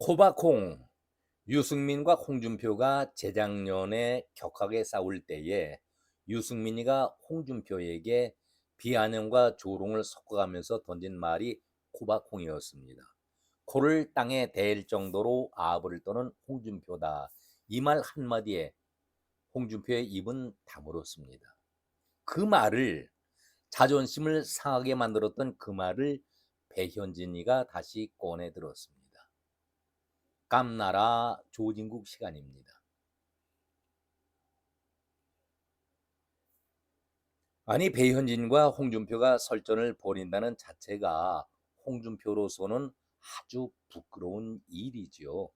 코바콩, 유승민과 홍준표가 재작년에 격하게 싸울 때에 유승민이가 홍준표에게 비아냥과 조롱을 섞어가면서 던진 말이 코바콩이었습니다. 코를 땅에 댈 정도로 아부를 떠는 홍준표다. 이 말 한마디에 홍준표의 입은 다물었습니다. 그 말을, 자존심을 상하게 만들었던 그 말을 배현진이가 다시 꺼내 들었습니다. 깜나라 조진국 시간입니다. 아니, 배현진과 홍준표가 설전을 벌인다는 자체가 홍준표로서는 아주 부끄러운 일이지요.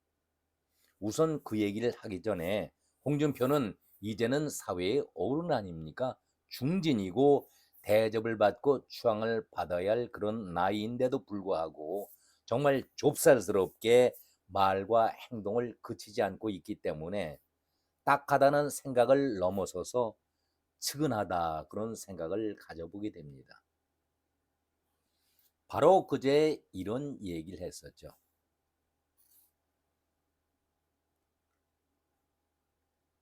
우선 그 얘기를 하기 전에 홍준표는 이제는 사회의 어른 아닙니까? 중진이고 대접을 받고 추앙을 받아야 할 그런 나이인데도 불구하고 정말 좁쌀스럽게 말과 행동을 그치지 않고 있기 때문에 딱하다는 생각을 넘어서서 측은하다, 그런 생각을 가져보게 됩니다. 바로 그제 이런 얘기를 했었죠.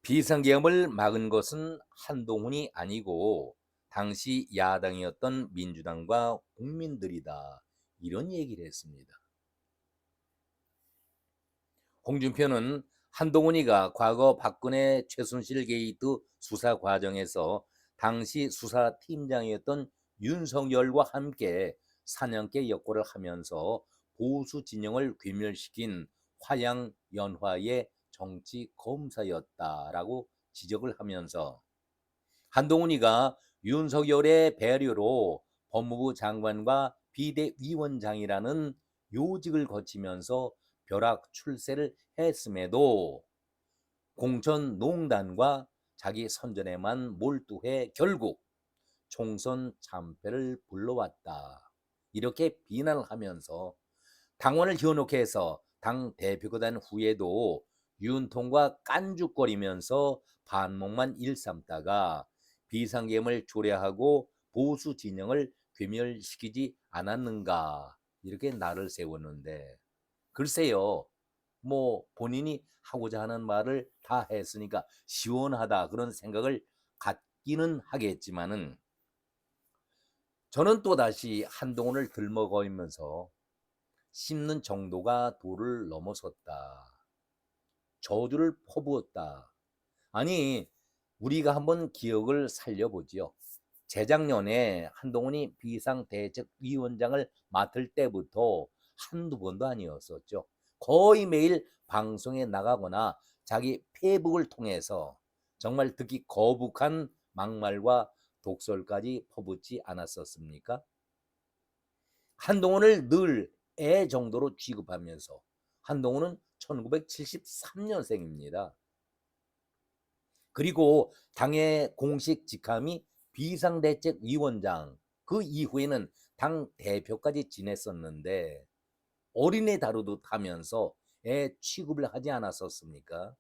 비상계엄을 막은 것은 한동훈이 아니고 당시 야당이었던 민주당과 국민들이다, 이런 얘기를 했습니다. 홍준표는 한동훈이가 과거 박근혜 최순실 게이트 수사 과정에서 당시 수사팀장이었던 윤석열과 함께 사냥개 역할을 하면서 보수 진영을 괴멸시킨 화양연화의 정치 검사였다라고 지적을 하면서, 한동훈이가 윤석열의 배려로 법무부 장관과 비대위원장이라는 요직을 거치면서 벼락 출세를 했음에도 공천농단과 자기 선전에만 몰두해 결국 총선 참패를 불러왔다, 이렇게 비난을 하면서 당원을 현혹해서 당 대표가 된 후에도 윤통과 깐죽거리면서 반목만 일삼다가 비상계엄을 초래하고 보수 진영을 괴멸시키지 않았는가, 이렇게 날을 세웠는데, 글쎄요, 뭐 본인이 하고자 하는 말을 다 했으니까 시원하다, 그런 생각을 갖기는 하겠지만은, 저는 또다시 한동훈을 들먹거리면서 씹는 정도가 도를 넘어섰다, 저주를 퍼부었다. 아니, 우리가 한번 기억을 살려보지요. 재작년에 한동훈이 비상대책위원장을 맡을 때부터 한두 번도 아니었었죠. 거의 매일 방송에 나가거나 자기 페이북을 통해서 정말 듣기 거북한 막말과 독설까지 퍼붓지 않았었습니까? 한동훈을 늘 애 정도로 취급하면서, 한동훈은 1973년생입니다. 그리고 당의 공식 직함이 비상대책위원장, 그 이후에는 당 대표까지 지냈었는데 어린애 다루듯 하면서 애 취급을 하지 않았었습니까?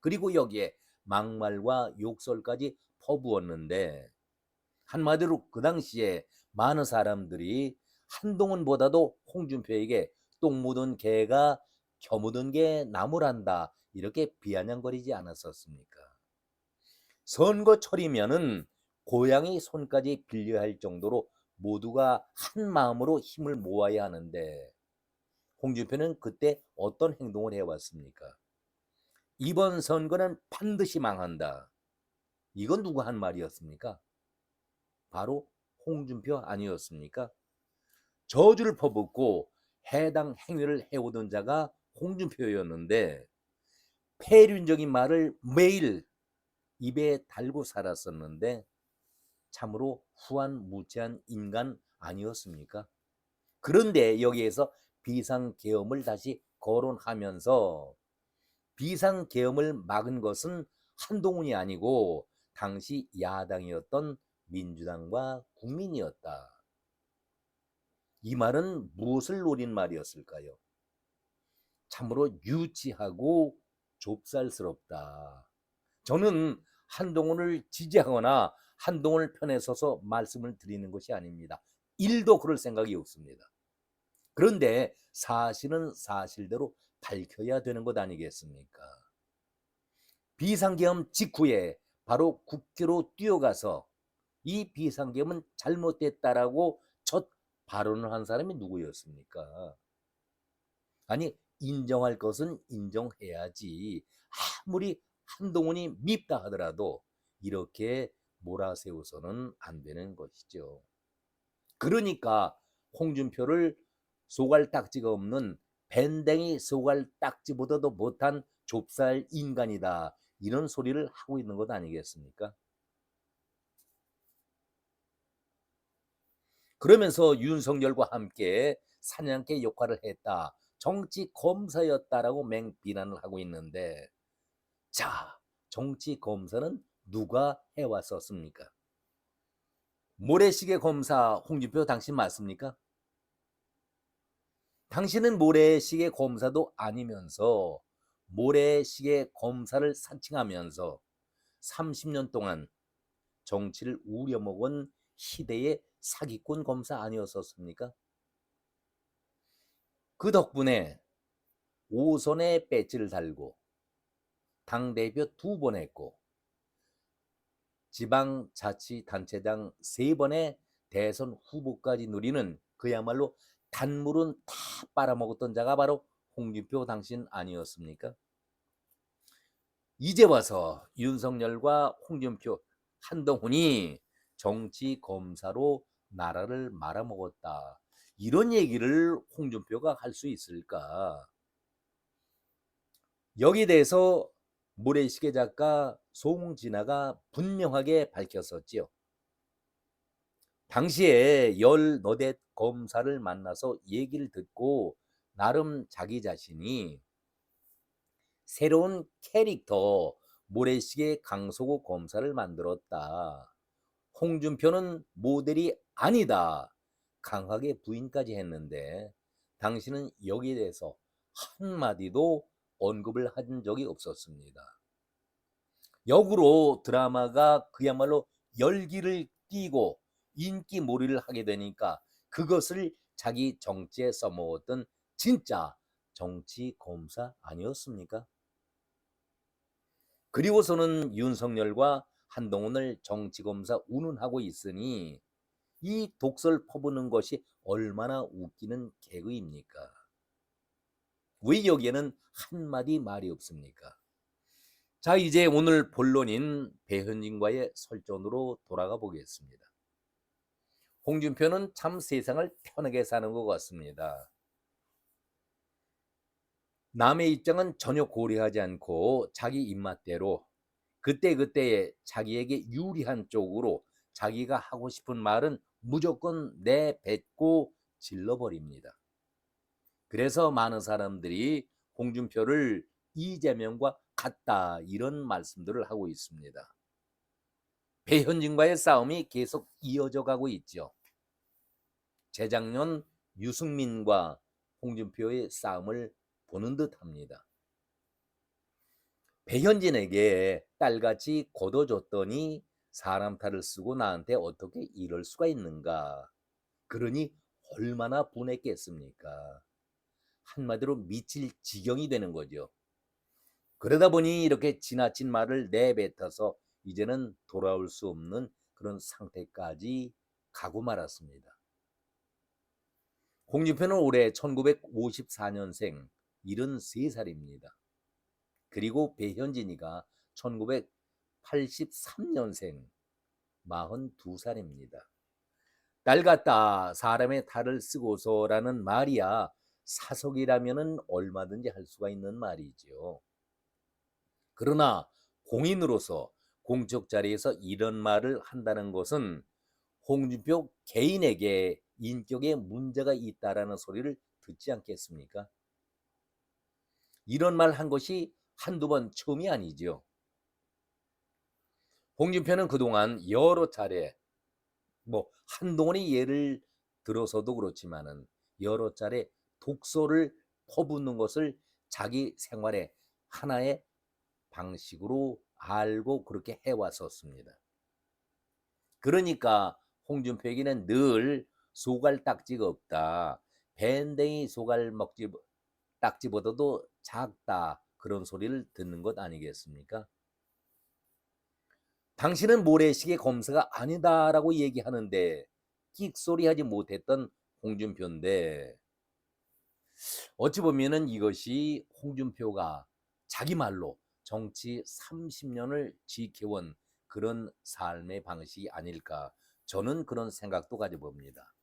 그리고 여기에 막말과 욕설까지 퍼부었는데, 한마디로 그 당시에 많은 사람들이 한동훈보다도 홍준표에게 똥 묻은 개가 겨 묻은 게 나무란다, 이렇게 비아냥거리지 않았었습니까? 선거철이면은 고양이 손까지 빌려야 할 정도로 모두가 한 마음으로 힘을 모아야 하는데, 홍준표는 그때 어떤 행동을 해왔습니까? 이번 선거는 반드시 망한다. 이건 누가 한 말이었습니까? 바로 홍준표 아니었습니까? 저주를 퍼붓고 해당 행위를 해오던 자가 홍준표였는데 폐륜적인 말을 매일 입에 달고 살았었는데 참으로 후한무치한 인간 아니었습니까? 그런데 여기에서 비상계엄을 다시 거론하면서 비상계엄을 막은 것은 한동훈이 아니고 당시 야당이었던 민주당과 국민이었다. 이 말은 무엇을 노린 말이었을까요? 참으로 유치하고 좁쌀스럽다. 저는 한동훈을 지지하거나 한동훈을 편에 서서 말씀을 드리는 것이 아닙니다. 1도 그럴 생각이 없습니다. 그런데 사실은 사실대로 밝혀야 되는 것 아니겠습니까? 비상계엄 직후에 바로 국회로 뛰어가서 이 비상계엄은 잘못됐다라고 첫 발언을 한 사람이 누구였습니까? 아니, 인정할 것은 인정해야지. 아무리 한동훈이 밉다 하더라도 이렇게 몰아세워서는 안 되는 것이죠. 그러니까 홍준표를 소갈딱지가 없는 밴댕이 소갈딱지보다도 못한 좁쌀 인간이다, 이런 소리를 하고 있는 것 아니겠습니까? 그러면서 윤석열과 함께 사냥개 역할을 했다, 정치 검사였다라고 맹비난을 하고 있는데, 자, 정치 검사는 누가 해왔었습니까? 모래시계 검사 홍준표 당신 맞습니까? 당신은 모래시계 검사도 아니면서 모래시계 검사를 사칭하면서 30년 동안 정치를 우려먹은 희대의 사기꾼 검사 아니었었습니까? 그 덕분에 5선에 배지를 달고 당대표 2번 했고 지방자치단체장 3번의 대선 후보까지 누리는 그야말로 단물은 다 빨아먹었던 자가 바로 홍준표 당신 아니었습니까? 이제 와서 윤석열과 홍준표, 한동훈이 정치 검사로 나라를 말아먹었다, 이런 얘기를 홍준표가 할 수 있을까? 여기에 대해서 모래시계 작가 송진아가 분명하게 밝혔었지요. 당시에 14대 검사를 만나서 얘기를 듣고 나름 자기 자신이 새로운 캐릭터 모래시계 강서구 검사를 만들었다, 홍준표는 모델이 아니다, 강하게 부인까지 했는데 당신은 여기에 대해서 한마디도 언급을 한 적이 없었습니다. 역으로 드라마가 그야말로 열기를 띠고 인기몰이를 하게 되니까 그것을 자기 정치에 써먹었던 진짜 정치 검사 아니었습니까? 그리고서는 윤석열과 한동훈을 정치검사 운운하고 있으니 이 독설 퍼부는 것이 얼마나 웃기는 개그입니까? 왜 여기에는 한마디 말이 없습니까? 자, 이제 오늘 본론인 배현진과의 설전으로 돌아가 보겠습니다. 홍준표는 참 세상을 편하게 사는 것 같습니다. 남의 입장은 전혀 고려하지 않고 자기 입맛대로 그때그때 자기에게 유리한 쪽으로 자기가 하고 싶은 말은 무조건 내뱉고 질러버립니다. 그래서 많은 사람들이 홍준표를 이재명과 같다, 이런 말씀들을 하고 있습니다. 배현진과의 싸움이 계속 이어져 가고 있죠. 재작년 유승민과 홍준표의 싸움을 보는 듯합니다. 배현진에게 딸같이 거둬줬더니 사람 탈을 쓰고 나한테 어떻게 이럴 수가 있는가, 그러니 얼마나 분했겠습니까? 한마디로 미칠 지경이 되는 거죠. 그러다 보니 이렇게 지나친 말을 내뱉어서 이제는 돌아올 수 없는 그런 상태까지 가고 말았습니다. 홍준표는 올해 1954년생 73살입니다. 그리고 배현진이가 1983년생 42살입니다. 딸 같다, 사람의 탈을 쓰고서라는 말이야 사석이라면 얼마든지 할 수가 있는 말이죠. 그러나 공인으로서 공적 자리에서 이런 말을 한다는 것은 홍준표 개인에게 인격에 문제가 있다라는 소리를 듣지 않겠습니까? 이런 말 한 것이 한두 번 처음이 아니죠. 홍준표는 그동안 여러 차례, 한동훈의 예를 들어서도 그렇지만은 여러 차례 독소를 퍼붓는 것을 자기 생활의 하나의 방식으로 알고 그렇게 해왔었습니다. 그러니까 홍준표에게는 늘 소갈딱지가 없다, 밴댕이 소갈 먹지 딱지보다도 작다 그런 소리를 듣는 것 아니겠습니까? 당신은 모래시계 검사가 아니다라고 얘기하는데 끽소리하지 못했던 홍준표인데 어찌 보면은 이것이 홍준표가 자기 말로 정치 30년을 지켜온 그런 삶의 방식이 아닐까 저는 그런 생각도 가져봅니다.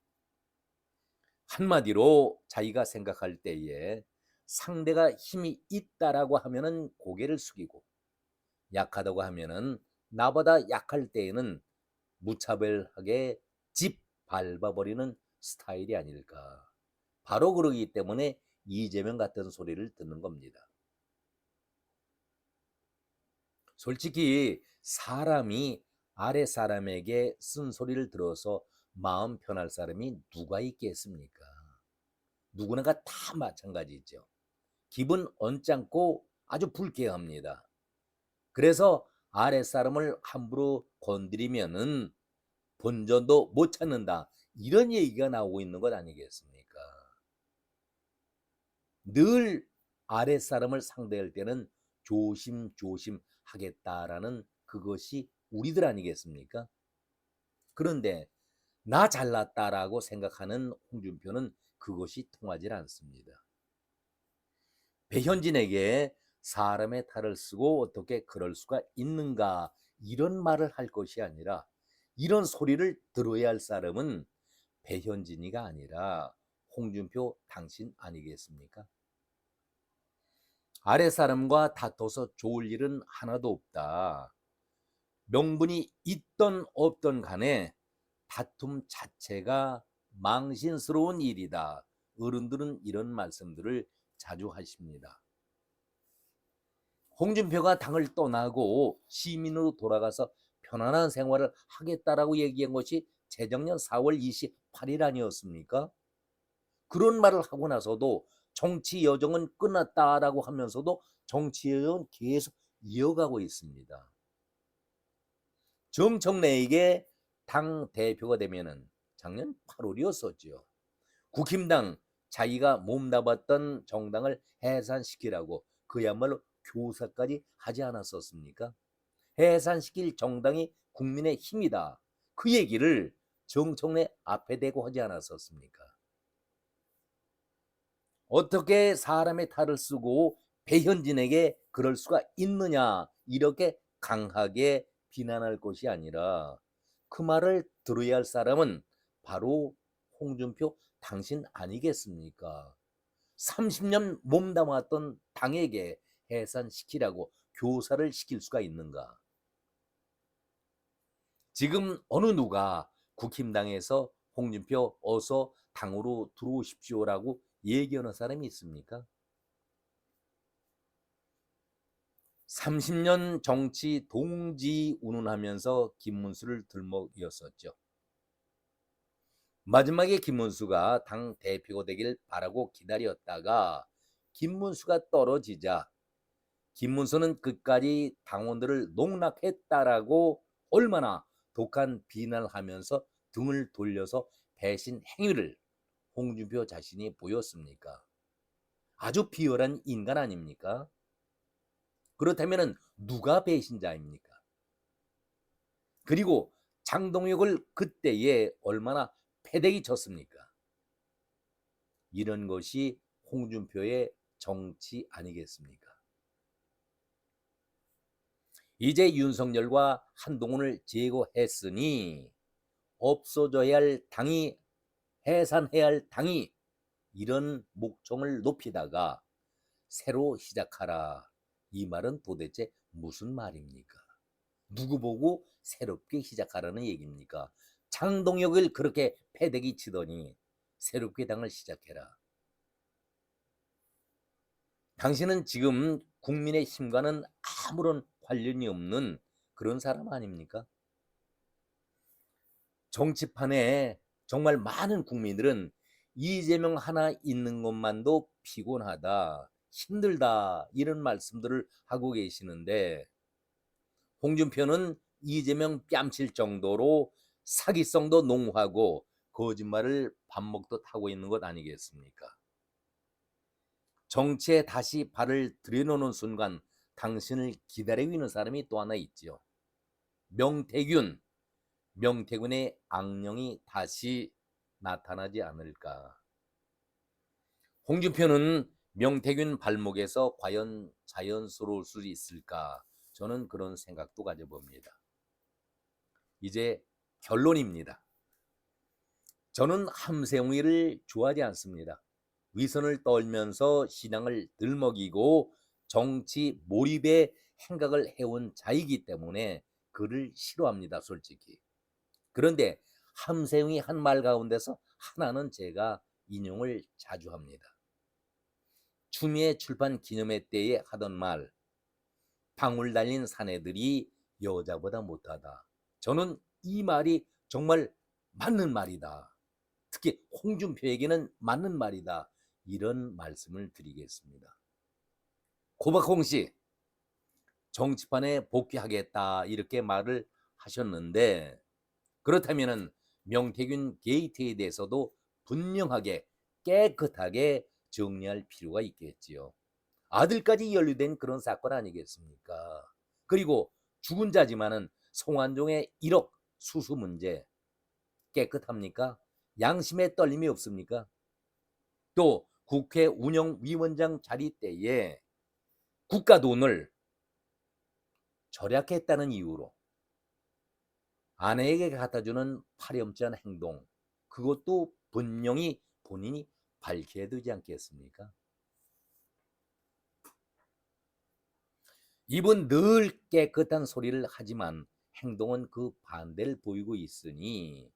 한마디로 자기가 생각할 때에 상대가 힘이 있다라고 하면은 고개를 숙이고 약하다고 하면은 나보다 약할 때에는 무차별하게 집 밟아버리는 스타일이 아닐까. 바로 그러기 때문에 이재명 같은 소리를 듣는 겁니다. 솔직히 사람이 아래 사람에게 쓴소리를 들어서 마음 편할 사람이 누가 있겠습니까? 누구나가 다 마찬가지죠. 기분 언짢고 아주 불쾌합니다. 그래서 아랫사람을 함부로 건드리면은 본전도 못 찾는다. 이런 얘기가 나오고 있는 것 아니겠습니까? 늘 아랫사람을 상대할 때는 조심조심 하겠다라는 그것이 우리들 아니겠습니까? 그런데 나 잘났다라고 생각하는 홍준표는 그것이 통하지 않습니다. 배현진에게 사람의 탈을 쓰고 어떻게 그럴 수가 있는가 이런 말을 할 것이 아니라 이런 소리를 들어야 할 사람은 배현진이가 아니라 홍준표 당신 아니겠습니까? 아랫사람과 다퉈서 좋을 일은 하나도 없다. 명분이 있던 없던 간에 다툼 자체가 망신스러운 일이다. 어른들은 이런 말씀들을 자주 하십니다. 홍준표가 당을 떠나고 시민으로 돌아가서 편안한 생활을 하겠다라고 얘기한 것이 재작년 4월 28일 아니었습니까? 그런 말을 하고 나서도 정치 여정은 끝났다라고 하면서도 정치 여정은 계속 이어가고 있습니다. 정청래에게 당 대표가 되면은 작년 8월이었었죠. 국힘당 자기가 몸담았던 정당을 해산시키라고 그야말로 교사까지 하지 않았었습니까? 해산시킬 정당이 국민의 힘이다. 그 얘기를 정청래 앞에 대고 하지 않았었습니까? 어떻게 사람의 탈을 쓰고 배현진에게 그럴 수가 있느냐 이렇게 강하게 비난할 것이 아니라 그 말을 들어야 할 사람은 바로 홍준표 당신 아니겠습니까? 30년 몸담았던 당에게 해산시키라고 교사를 시킬 수가 있는가? 지금 어느 누가 국힘당에서 홍준표 어서 당으로 들어오십시오라고 얘기하는 사람이 있습니까? 30년 정치 동지 운운하면서 김문수를 들먹이었었죠. 마지막에 김문수가 당 대표가 되길 바라고 기다렸다가 김문수가 떨어지자 김문수는 끝까지 당원들을 농락했다라고 얼마나 독한 비난을 하면서 등을 돌려서 배신 행위를 홍준표 자신이 보였습니까? 아주 비열한 인간 아닙니까? 그렇다면 누가 배신자입니까? 그리고 장동혁을 그때에 얼마나 패대기 쳤습니까? 이런 것이 홍준표의 정치 아니겠습니까? 이제 윤석열과 한동훈을 제거했으니 없어져야 할 당이 해산해야 할 당이 이런 목청을 높이다가 새로 시작하라. 이 말은 도대체 무슨 말입니까? 누구 보고 새롭게 시작하라는 얘기입니까? 장동혁을 그렇게 패대기 치더니 새롭게 당을 시작해라. 당신은 지금 국민의힘과는 아무런 관련이 없는 그런 사람 아닙니까? 정치판에 정말 많은 국민들은 이재명 하나 있는 것만도 피곤하다, 힘들다 이런 말씀들을 하고 계시는데 홍준표는 이재명 뺨칠 정도로 사기성도 농후하고 거짓말을 밥 먹듯 하고 있는 것 아니겠습니까? 정치에 다시 발을 들여놓는 순간 당신을 기다리고 있는 사람이 또 하나 있지요. 명태균. 명태균의 악령이 다시 나타나지 않을까. 홍준표는 명태균 발목에서 과연 자연스러울 수 있을까? 저는 그런 생각도 가져봅니다. 이제 결론입니다. 저는 함세웅이를 좋아하지 않습니다. 위선을 떨면서 신앙을 들먹이고 정치 몰입의 행각을 해온 자이기 때문에 그를 싫어합니다, 솔직히. 그런데 함세웅이 한 말 가운데서 하나는 제가 인용을 자주 합니다. 추미애 출판 기념회 때에 하던 말, 방울 달린 사내들이 여자보다 못하다. 저는 이 말이 정말 맞는 말이다. 특히 홍준표에게는 맞는 말이다. 이런 말씀을 드리겠습니다. 고박홍 씨, 정치판에 복귀하겠다 이렇게 말을 하셨는데, 그렇다면 명태균 게이트에 대해서도 분명하게 깨끗하게 정리할 필요가 있겠지요. 아들까지 연루된 그런 사건 아니겠습니까? 그리고 죽은 자지만은 송환종의 1억 수수 문제 깨끗합니까? 양심의 떨림이 없습니까? 또 국회 운영위원장 자리 때에 국가 돈을 절약했다는 이유로 아내에게 갖다주는 파렴치한 행동, 그것도 분명히 본인이 밝혀야 되지 않겠습니까? 입은 늘 깨끗한 소리를 하지만 행동은 그 반대를 보이고 있으니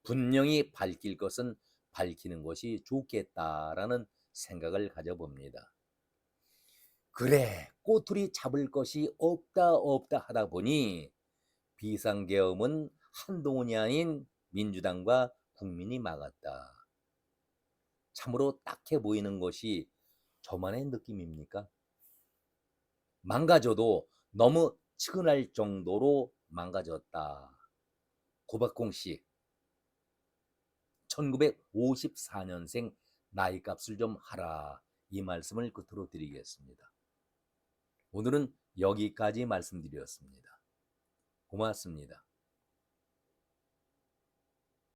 분명히 밝힐 것은 밝히는 것이 좋겠다라는 생각을 가져봅니다. 그래, 꼬투리 잡을 것이 없다 하다 보니 비상계엄은 한동훈이 아닌 민주당과 국민이 막았다. 참으로 딱해 보이는 것이 저만의 느낌입니까? 망가져도 너무 측은할 정도로 망가졌다. 고박공 씨, 1954년생 나이값을 좀 하라. 이 말씀을 끝으로 드리겠습니다. 오늘은 여기까지 말씀드렸습니다. 고맙습니다.